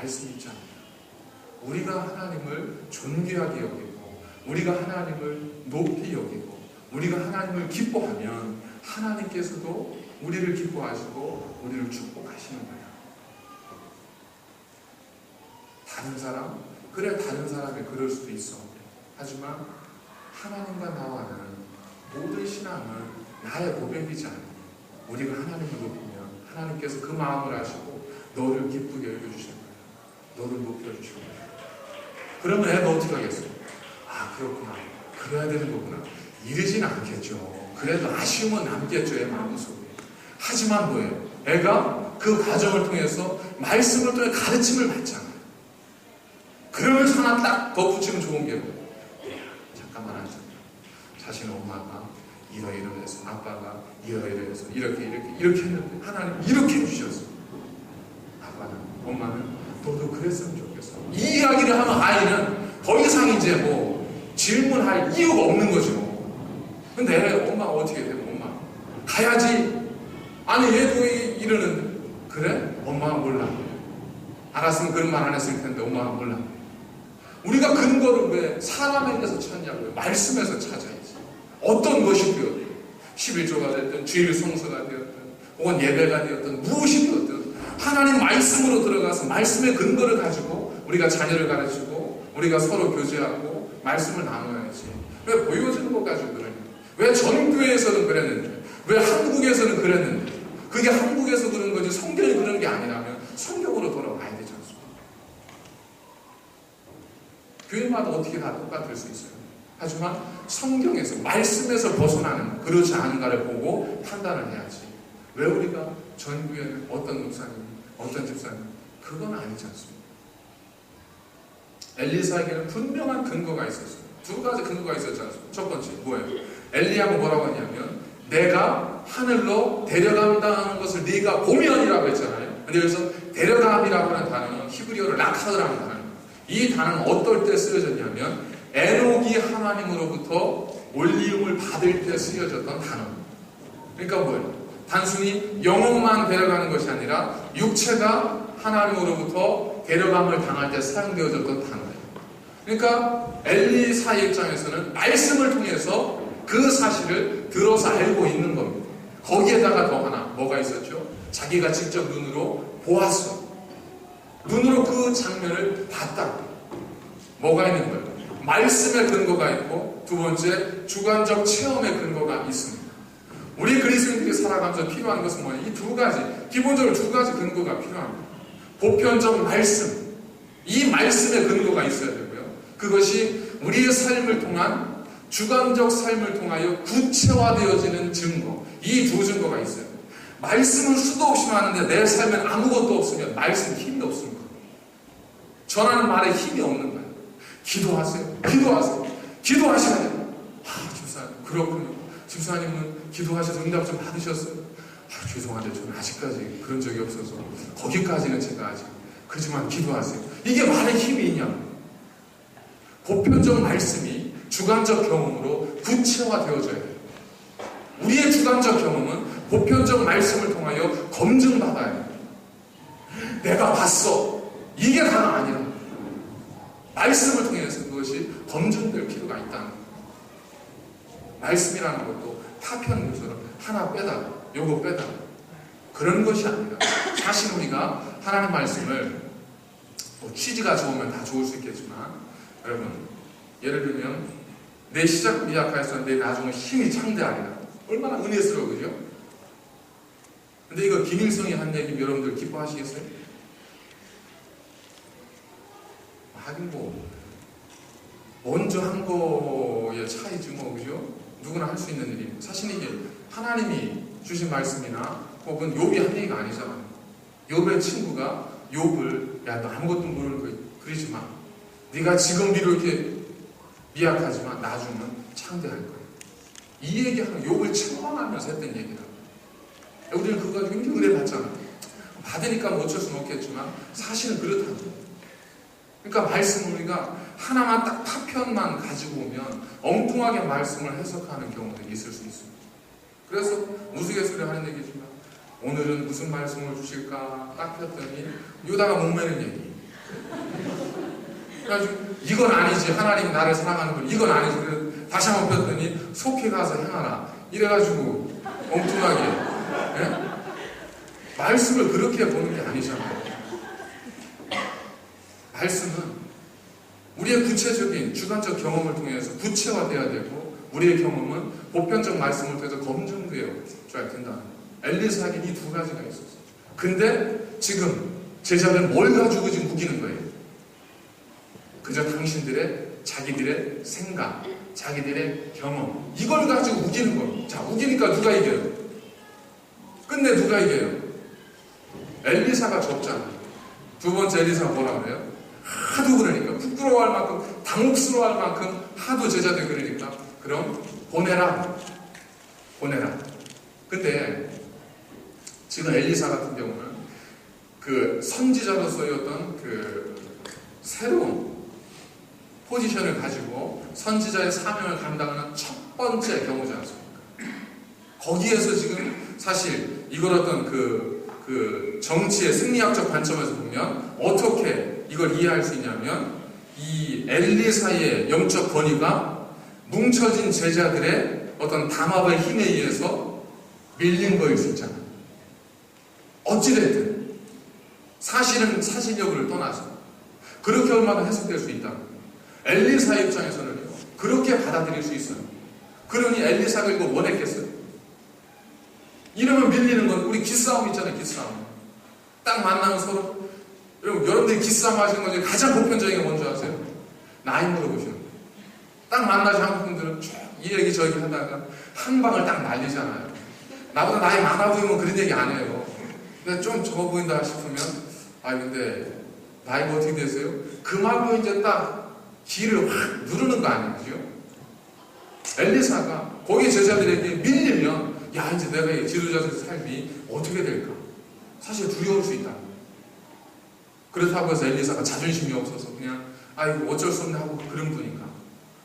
말씀이 있지 않나요? 우리가 하나님을 존귀하게 여기고 우리가 하나님을 높이 여기고 우리가 하나님을 기뻐하면 하나님께서도 우리를 기뻐하시고 우리를 축복하시는 거예요. 다른 사람? 그래, 다른 사람이 그럴 수도 있어. 하지만 하나님과 나와는 모든 신앙은 나의 고백이지 않아요. 우리가 하나님을 높이면 하나님께서 그 마음을 아시고 너를 기쁘게 여겨주실 거예요. 너를 높여주실 거예요. 그러면 애가 어떻게 하겠어요? 아, 그렇구나. 그래야 되는 거구나. 이러지는 않겠죠. 그래도 아쉬움은 남겠죠, 애 마음속에. 하지만 뭐예요? 애가 그 과정을 통해서 말씀을 통해 가르침을 받잖아요. 그러면서 하나 딱 덧붙이면 좋은 게 뭐예요? 잠깐만 앉아. 자신 엄마가 이러이러해서 아빠가 이러이러해서 이렇게 했는데 하나님 이렇게 해주셨어. 아빠는 엄마는 너도 그랬으면 좋겠어. 이 이야기를 하면 아이는 더 이상 이제 뭐 질문할 이유가 없는 거죠. 근데 엄마가 어떻게 되면 엄마 가야지. 아니 얘도 이러는데 그래? 엄마가 몰라. 알았으면 그런 말 안 했을 텐데 엄마가 몰라. 우리가 근거를 왜 사람에게서 찾냐고요? 말씀에서 찾아야지. 어떤 것이 되었든 11조가 됐든 주일 성서가 되었든 혹은 예배가 되었든 무엇이 되었든 하나님 말씀으로 들어가서 말씀의 근거를 가지고 우리가 자녀를 가르치고 우리가 서로 교제하고 말씀을 나눠야지. 왜 보여주는 것 가지고 그러냐? 왜 전교회에서는 그랬는데 왜 한국에서는 그랬는데 그게 한국에서 그런 거지 성경이 그런 게 아니라면 성경으로 돌아와야 되지 않습니까? 교회마다 어떻게 다 똑같을 수 있어요. 하지만 성경에서 말씀에서 벗어나는 그렇지 않은가를 보고 판단을 해야지. 왜 우리가 전교회는 어떤 목사님 어떤 집사님 그건 아니지 않습니까? 엘리사에게는 분명한 근거가 있었어요. 두 가지 근거가 있었지 않습니까? 첫 번째 뭐예요? 엘리야가 뭐라고 하냐면 내가 하늘로 데려간다는 것을 네가 보면이라고 했잖아요. 근데 여기서 데려감이라고 하는 단어는 히브리어로 라카드라는 단어입니다. 이 단어는 어떨 때 쓰여졌냐면 에녹이 하나님으로부터 올리움을 받을 때 쓰여졌던 단어입니다. 그러니까 뭐예요? 단순히 영혼만 데려가는 것이 아니라 육체가 하나님으로부터 데려감을 당할 때 사용되어졌던 단어예요. 그러니까 엘리사의 입장에서는 말씀을 통해서 그 사실을 들어서 알고 있는 겁니다. 거기에다가 더 하나 뭐가 있었죠? 자기가 직접 눈으로 보았어. 눈으로 그 장면을 봤다. 뭐가 있는 거예요? 말씀의 근거가 있고 두 번째 주관적 체험의 근거가 있습니다. 우리 그리스도인들이 살아가면서 필요한 것은 뭐냐? 이 두 가지, 기본적으로 두 가지 근거가 필요합니다. 보편적 말씀, 이 말씀의 근거가 있어야 되고요. 그것이 우리의 삶을 통한 주관적 삶을 통하여 구체화되어지는 증거, 이 두 증거가 있어요. 말씀은 수도 없이 많은데 내 삶엔 아무것도 없으면 말씀 힘이 없습니다. 전하는 말에 힘이 없는 거예요. 기도하세요. 기도하셔야 돼요. 집사님, 그렇군요. 집사님은 기도하셔서 응답 좀 받으셨어요? 죄송한데 저는 아직까지 그런 적이 없어서 거기까지는 제가 아직 그렇지만 기도하세요. 이게 말에 힘이 있냐? 보편적 말씀이 주관적 경험으로 구체화되어져야 돼요. 우리의 주관적 경험은 보편적 말씀을 통하여 검증받아야 돼요. 내가 봤어. 이게 다가 아니라 말씀을 통해서 그것이 검증될 필요가 있다는 거예요. 말씀이라는 것도 타편 요소를 하나 빼다가 요거 빼다가 그런 것이 아니라 사실 우리가 하나님 말씀을 뭐 취지가 좋으면 다 좋을 수 있겠지만 여러분 예를 들면 내 시작은 미약하였었는데 나중에 힘이 창대하리라. 얼마나 은혜스러워 그죠? 근데 이거 김일성이 한 얘기 여러분들 기뻐하시겠어요? 하긴 뭐 먼저 한 거의 차이지 뭐 그죠? 누구나 할 수 있는 일이에요. 사실 이게 하나님이 주신 말씀이나 혹은 욥이 한 얘기가 아니잖아요. 욥의 친구가 욥을 야 너 아무것도 모르는 거 그러지 마. 네가 지금 비록 이렇게 미약하지만 나중은 창대할 거야. 이 얘기하면 욥을 책망하면서 했던 얘기다. 우리는 그거 가지고 굉장히 은혜 받잖아요. 받으니까 뭐 어쩔 수는 없겠지만 사실은 그렇다는 거예요. 그러니까 말씀 우리가 하나만 딱 파편만 가지고 오면 엉뚱하게 말씀을 해석하는 경우들이 있을 수 있습니다. 그래서 우스갯소리 하는 얘기지만 오늘은 무슨 말씀을 주실까 딱 폈더니 유다가 목매는 얘기. 그래가지고 이건 아니지. 하나님이 나를 사랑하는 분. 이건 아니지. 그래서 다시 한번 폈더니 속히 가서 행하라. 이래가지고 엉뚱하게. 예? 말씀을 그렇게 보는 게 아니잖아요. 말씀은 우리의 구체적인 주관적 경험을 통해서 구체화돼야 되고, 우리의 경험은 보편적 말씀을 통해서 검증되어져야 된다는 거예요. 엘리사에게 이 두 가지가 있었어요. 근데 지금 제자들은 뭘 가지고 지금 우기는 거예요? 그저 자기들의 생각, 자기들의 경험, 이걸 가지고 우기는 거예요. 자, 우기니까 누가 이겨요? 끝내 누가 이겨요? 엘리사가 졌잖아요. 두 번째 엘리사가 뭐라 그래요? 하도 그러니까, 부끄러워할 만큼, 당혹스러워할 만큼 하도 제자들 그러니까, 그럼 보내라. 근데 지금 엘리사 같은 경우는 그 선지자로서의 어떤 그 새로운 포지션을 가지고 선지자의 사명을 감당하는 첫 번째 경우지 않습니까? 거기에서 지금 사실 이걸 어떤 그 정치의 승리학적 관점에서 보면 어떻게 이걸 이해할 수 있냐면, 이 엘리사의 영적 권위가 뭉쳐진 제자들의 어떤 담합의 힘에 의해서 밀린 거일 수 있잖아요. 어찌됐든 사실은 사실 여부를 떠나서 그렇게 얼마나 해석될 수 있다. 엘리사 입장에서는요, 그렇게 받아들일 수 있어요. 그러니 엘리사가 이거 원했겠어요? 이러면 밀리는 건 우리 기싸움 있잖아요. 기싸움. 딱 만나면 서로, 여러분들이 기싸움 하시는 것 중에 가장 보편적인 게 뭔지 아세요? 나이 물어보시는 거예요. 딱 만나서 한국 분들은 쭉 이 얘기 저 얘기 하다가 한 방을 딱 날리잖아요. 나보다 나이 많아 보이면 그런 얘기 안 해요. 근데 좀 적어 보인다 싶으면, 근데 나이가 어떻게 되세요? 그 말로 이제 딱 기를 확 누르는 거 아니죠? 엘리사가 거기 제자들에게 밀리면, 야, 이제 내가 이 지도자의 삶이 어떻게 될까? 사실 두려울 수 있다. 그렇다고 해서 엘리사가 자존심이 없어서 그냥 어쩔 수 없네 하고 그런 분인가?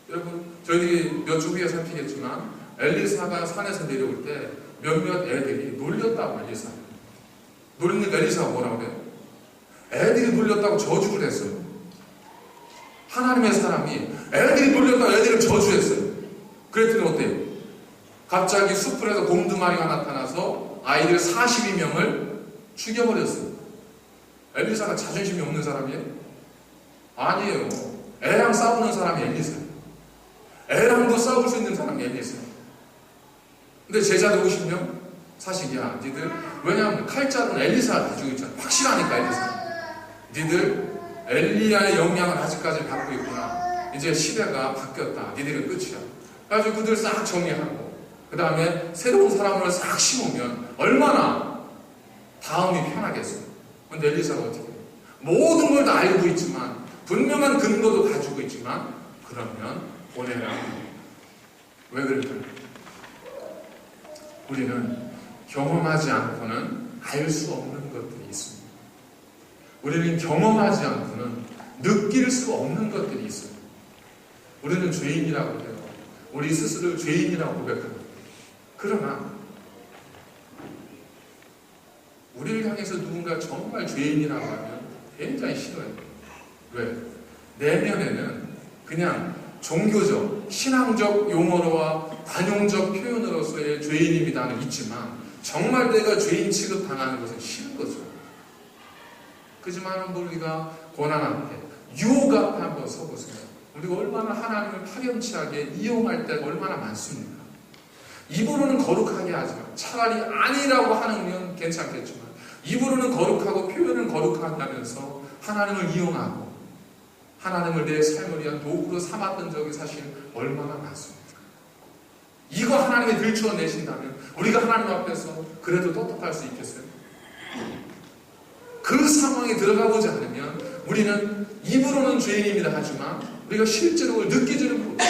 여러분, 저희들이 몇 주 후에 살피겠지만 엘리사가 산에서 내려올 때 몇몇 애들이 놀렸다고. 엘리사 놀리니까 엘리사가 뭐라고 그래요? 애들이 놀렸다고 저주를 했어요. 하나님의 사람이 애들이 놀렸다고 애들을 저주했어요. 그랬더니 어때요? 갑자기 숲풀에서 곰두마리가 나타나서 아이들 42명을 죽여버렸어요. 엘리사가 자존심이 없는 사람이에요? 아니에요. 애랑 싸우는 사람이 엘리사예요. 애랑도 싸울 수 있는 사람이 엘리사예요. 근데 제자들 50명? 사실 니들, 왜냐하면 칼자루는 엘리사가 가지고 있잖아. 확실하니까 엘리사. 니들 엘리야의 영향을 아직까지 받고 있구나. 이제 시대가 바뀌었다. 니들은 끝이야. 그래가지고 그들 싹 정리하고, 그 다음에 새로운 사람을 싹 심으면 얼마나 다음이 편하겠어요. 근데 엘리사가 어떻게 해요? 모든 걸 다 알고 있지만, 분명한 근거도 가지고 있지만, 그러면 보내라. 왜 그럴까요? 우리는 경험하지 않고는 알 수 없는 것들이 있습니다. 우리는 경험하지 않고는 느낄 수 없는 것들이 있어요. 우리는 죄인이라고 해요. 우리 스스로를 죄인이라고 고백합니다. 그러나 우리를 향해서 누군가 정말 죄인이라고 하면 굉장히 싫어요. 왜? 내면에는 그냥 종교적, 신앙적 용어로와 관용적 표현으로서의 죄인입니다는 있지만, 정말 내가 죄인 취급당하는 것은 싫은 거죠. 그지만 우리가 고난 앞에, 유혹 앞에 한번 서보세요. 우리가 얼마나 하나님을 파렴치하게 이용할 때가 얼마나 많습니까? 입으로는 거룩하게 하지만, 차라리 아니라고 하면 괜찮겠지만, 입으로는 거룩하고 표현은 거룩하다면서 하나님을 이용하고 하나님을 내 삶을 위한 도구로 삼았던 적이 사실 얼마나 많습니까? 이거 하나님이 들추어내신다면 우리가 하나님 앞에서 그래도 떳떳할 수 있겠어요? 그 상황에 들어가 보지 않으면 우리는 입으로는 죄인입니다 하지만 우리가 실제로 그걸 느끼지는 못해요.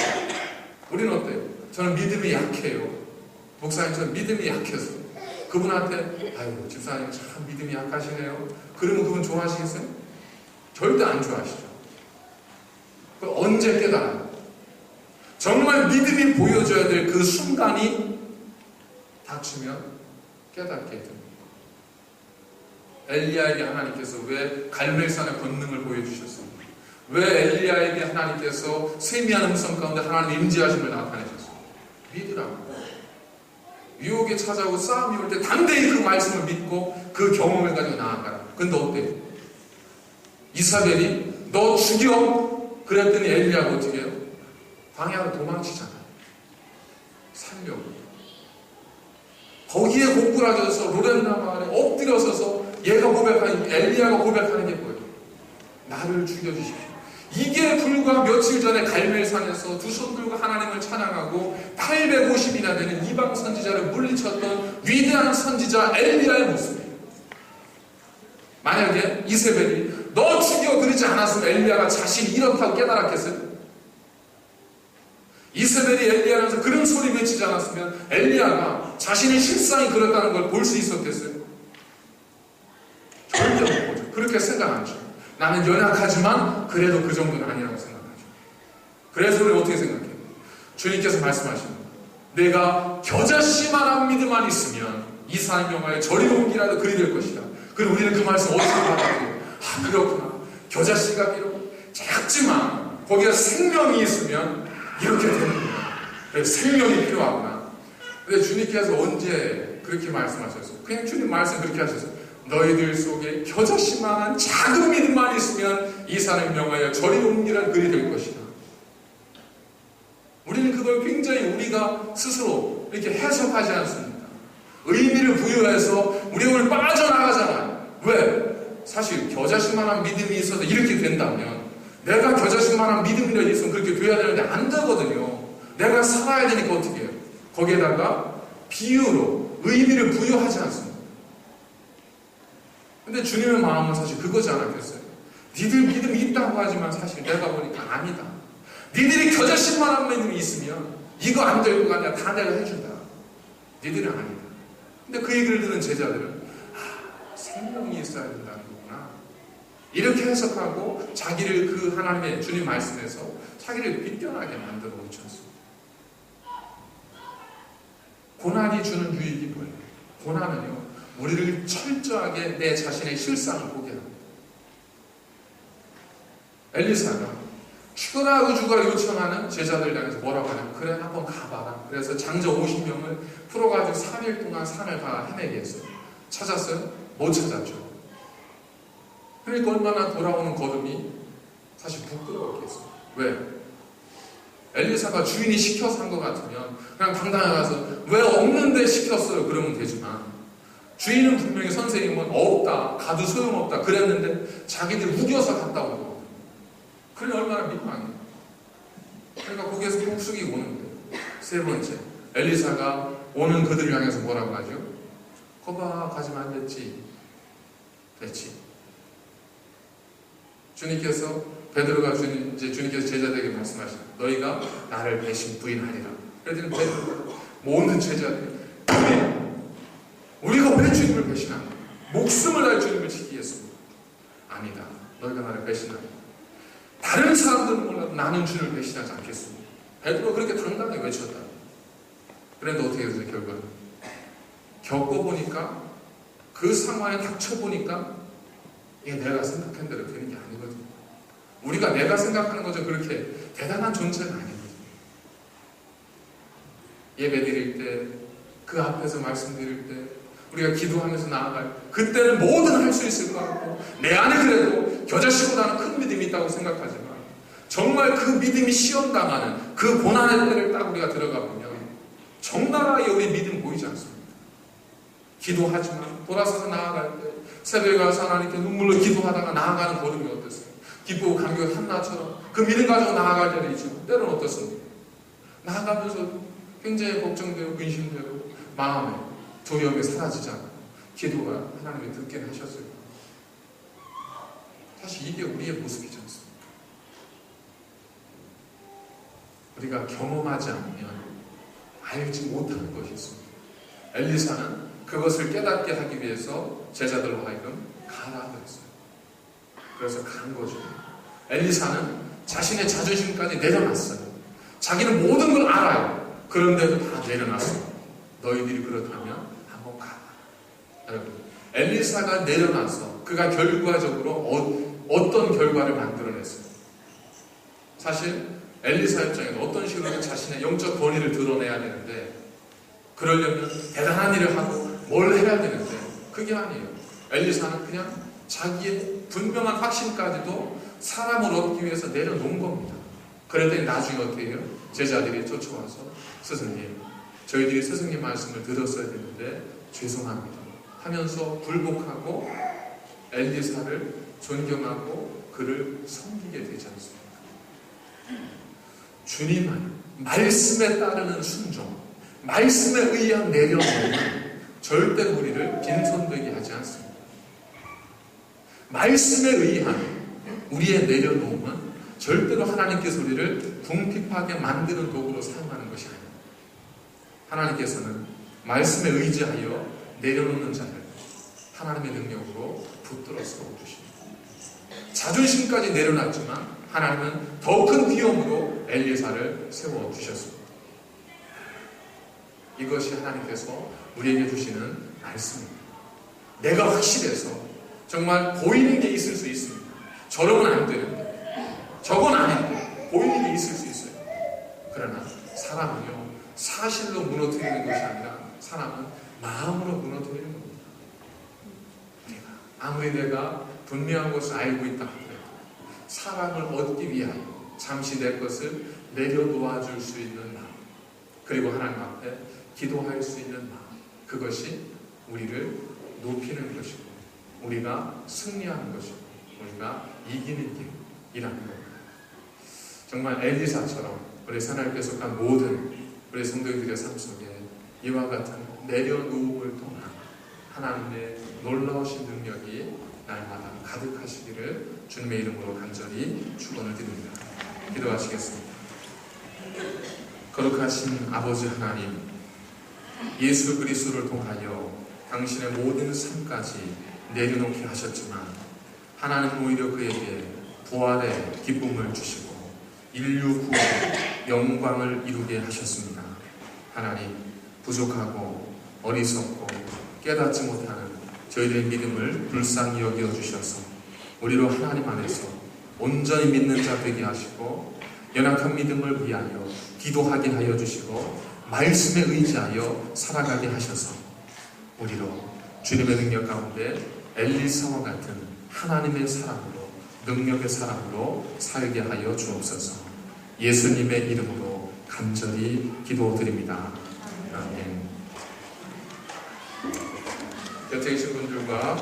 우리는 어때요? 저는 믿음이 약해요. 목사님, 저는 믿음이 약해서 그분한테 집사님 참 믿음이 약하시네요. 그러면 그분 좋아하시겠어요? 절대 안 좋아하시죠. 언제 깨달아요? 정말 믿음이 보여줘야 될 그 순간이 닥치면 깨닫게 됩니다. 엘리야에게 하나님께서 왜 갈멜산의 권능을 보여주셨습니까? 왜 엘리야에게 하나님께서 세미한 음성 가운데 하나님의 임재하심을 나타내셨어요? 믿으라고. 유혹에 찾아오고 싸움이 올 때 담대히 그 말씀을 믿고 그 경험을 가지고 나아가라. 근데 어때요? 이사벨이 너 죽여! 그랬더니 엘리야가 어떻게 해요? 광야로 도망치잖아요. 살려고. 거기에 고꾸라져서 로렌나 마을에 엎드려 서서 엘리야가 고백하는 게 뭐예요? 나를 죽여주십시오. 이게 불과 며칠 전에 갈멜산에서 두 손 들고 하나님을 찬양하고 850이나 되는 이방 선지자를 물리쳤던 위대한 선지자 엘리야의 모습이에요. 만약에 이세벨이 너 죽여 그러지 않았으면 엘리야가 자신이 이렇다고 깨달았겠어요? 이세벨이 엘리야라면서 그런 소리 외치지 않았으면 엘리야가 자신의 실상이 그렇다는 걸 볼 수 있었겠어요? 절대 못 보죠. 그렇게 생각 안 하죠. 나는 연약하지만 그래도 그 정도는 아니라고 생각하죠. 그래서 우리 어떻게 생각해요? 주님께서 말씀하십니다. 내가 겨자씨만한 믿음만 있으면 이사의 명하에 저리로운 길이라도 그리 될 것이다. 그리고 우리는 그 말씀 어떻게 받아들여요? 아, 그렇구나. 겨자씨가 비록 작지만 거기에 생명이 있으면 이렇게 되는구나. 생명이 필요하구나. 근데 주님께서 언제 그렇게 말씀하셨어요? 그냥 주님 말씀 그렇게 하셨어요. 너희들 속에 겨자씨만한 작은 믿음만 있으면 이 산을 명하여 저리로운 길을 그리 될 것이다. 우리는 그걸 굉장히 우리가 스스로 이렇게 해석하지 않습니다. 의미를 부여해서 우리가 오늘 빠져나가잖아요. 왜? 사실 겨자씨만한 믿음이 있어서 이렇게 된다면 내가 겨자씨만한 믿음이라도 있으면 그렇게 돼야 되는데 안 되거든요. 내가 살아야 되니까 어떻게 해요? 거기에다가 비유로 의미를 부여하지 않습니다. 근데 주님의 마음은 사실 그거지 않았겠어요? 니들 믿음이 있다고 하지만 사실 내가 보니까 아니다. 니들이 겨자씨만한 믿음이 있으면 이거 안 될 거 아니야. 다 내가 해준다. 니들은 아니다. 근데 그 얘기를 듣는 제자들은 생명이 있어야 된다는 거구나. 이렇게 해석하고 자기를 그 하나님의 주님 말씀에서 자기를 빗겨나게 만들어 놓쳤습니다. 고난이 주는 유익이 뭐예요? 고난은요, 우리를 철저하게 내 자신의 실상을 보게 합니다. 엘리사가 죽어라 요청하는 제자들 향해서 뭐라고 하냐면 그래 한번 가봐라. 그래서 장자 50명을 풀어가지고 3일 동안 산을 다 헤매게 했어요. 찾았어요? 못 찾았죠. 그러니까 얼마나 돌아오는 거름이 사실 부끄러웠겠어요. 왜? 엘리사가 주인이 시켜서 한 것 같으면 그냥 당당하게 가서 왜 없는데 시켰어요? 그러면 되지만 주인은 분명히 선생님은 없다, 가도 소용없다 그랬는데 자기들 우겨서 갔다 온 거거든요. 그러니 얼마나 민망해요. 그러니까 거기에서 복수기 오는 거예요. 세 번째, 엘리사가 오는 그들을 향해서 뭐라고 하죠? 거봐, 가지면 안 됐지. 됐지. 주님께서 베드로가 주님께서 제자들에게 말씀하시죠. 너희가 나를 배신 부인하리라. 그랬더니 베드로가 모든 제자들이 그래, 우리가 왜 주님을 배신하나? 목숨을 다해 주님을 지키기 위해서입니다. 아니다. 너희가 나를 배신하리라. 다른 사람들은 몰라도 나는 주님을 배신하지 않겠습니다. 베드로가 그렇게 당당하게 외쳤다. 그런데 어떻게 됐어요? 결과는 겪어보니까 그 상황에 닥쳐보니까 이게 내가 생각한 대로 되는 게 아니거든요. 우리가 내가 생각하는 거죠. 그렇게 대단한 존재는 아니거든요. 예배 드릴 때, 그 앞에서 말씀 드릴 때, 우리가 기도하면서 나아갈 때, 그때는 뭐든 할 수 있을 것 같고 내 안에 그래도 겨자씨보다는 큰 믿음이 있다고 생각하지만 정말 그 믿음이 시험당하는 그 고난의 때를 딱 우리가 들어가 보면 적나라하게 우리 믿음 보이지 않습니다. 기도하지만 돌아서서 나아갈 때 새벽에 가서 하나님께 눈물로 기도하다가 나아가는 걸음이 어땠어요? 기쁘고 감격한 한나처럼 그 믿음 가지고 나아갈 때도 있지만 때로는 어떻습니까? 나아가면서 굉장히 걱정되고 근심되고 마음에 두려움이 사라지지 않고 기도가 하나님이 듣게 하셨어요. 사실 이게 우리의 모습이지 않습니까? 우리가 경험하지 않으면 알지 못하는 것이 있습니다. 엘리사는 그것을 깨닫게 하기 위해서 제자들로 하여금 가라 그랬어요. 그래서 간 거죠. 엘리사는 자신의 자존심까지 내려놨어요. 자기는 모든 걸 알아요. 그런데도 다 내려놨어요. 너희들이 그렇다면 한번 가라. 여러분, 엘리사가 내려놔서 그가 결과적으로 어떤 결과를 만들어냈어요? 사실 엘리사 입장에는 어떤 식으로든 자신의 영적 권위를 드러내야 되는데, 그러려면 대단한 일을 하고 뭘 해야 되는데 그게 아니에요. 엘리사는 그냥 자기의 분명한 확신까지도 사람을 얻기 위해서 내려놓은 겁니다. 그랬더니 나중에 어떻게 해요? 제자들이 쫓아와서 스승님, 저희들이 스승님 말씀을 들었어야 되는데 죄송합니다 하면서 굴복하고 엘리사를 존경하고 그를 섬기게 되지 않습니까? 주님은 말씀에 따르는 순종, 말씀에 의한 내려놓음은 절대 우리를 빈손되게 하지 않습니다. 말씀에 의한 우리의 내려놓음은 절대로 하나님께서 우리를 궁핍하게 만드는 도구로 사용하는 것이 아닙니다. 하나님께서는 말씀에 의지하여 내려놓는 자를 하나님의 능력으로 붙들어 세워주십니다. 자존심까지 내려놨지만 하나님은 더 큰 비용으로 엘리사를 세워주셨습니다. 이것이 하나님께서 우리에게 주시는 말씀입니다. 내가 확실해서 정말 보이는 게 있을 수 있습니다. 저러면 안 되는데, 저건 아닌데 보이는 게 있을 수 있어요. 그러나 사람은요, 사실로 무너뜨리는 것이 아니라 사람은 마음으로 무너뜨리는 겁니다. 아무리 내가 분명한 것을 알고 있다 하더라도 사랑을 얻기 위하여 잠시 내 것을 내려놓아 줄 수 있는 마음, 그리고 하나님 앞에 기도할 수 있는 마음, 그것이 우리를 높이는 것이고 우리가 승리하는 것이고 우리가 이기는 길이라는 겁니다. 정말 엘리사처럼 우리 하나님께 속한 모든 우리 성도들의 삶 속에 이와 같은 내려놓음을 통한 하나님의 놀라우신 능력이 날마다 가득하시기를 주님의 이름으로 간절히 축원을 드립니다. 기도하시겠습니다. 거룩하신 아버지 하나님, 예수 그리스도를 통하여 당신의 모든 삶까지 내려놓게 하셨지만 하나님은 오히려 그에게 부활의 기쁨을 주시고 인류 구원의 영광을 이루게 하셨습니다. 하나님, 부족하고 어리석고 깨닫지 못하는 저희들의 믿음을 불쌍히 여겨 주셔서 우리로 하나님 안에서 온전히 믿는 자 되게 하시고 연약한 믿음을 위하여 기도하게 하여 주시고 말씀에 의지하여 살아가게 하셔서 우리로 주님의 능력 가운데 엘리사와 같은 하나님의 사람으로, 능력의 사람으로 살게 하여 주옵소서. 예수님의 이름으로 간절히 기도드립니다. 아멘. 곁에 계신 분들과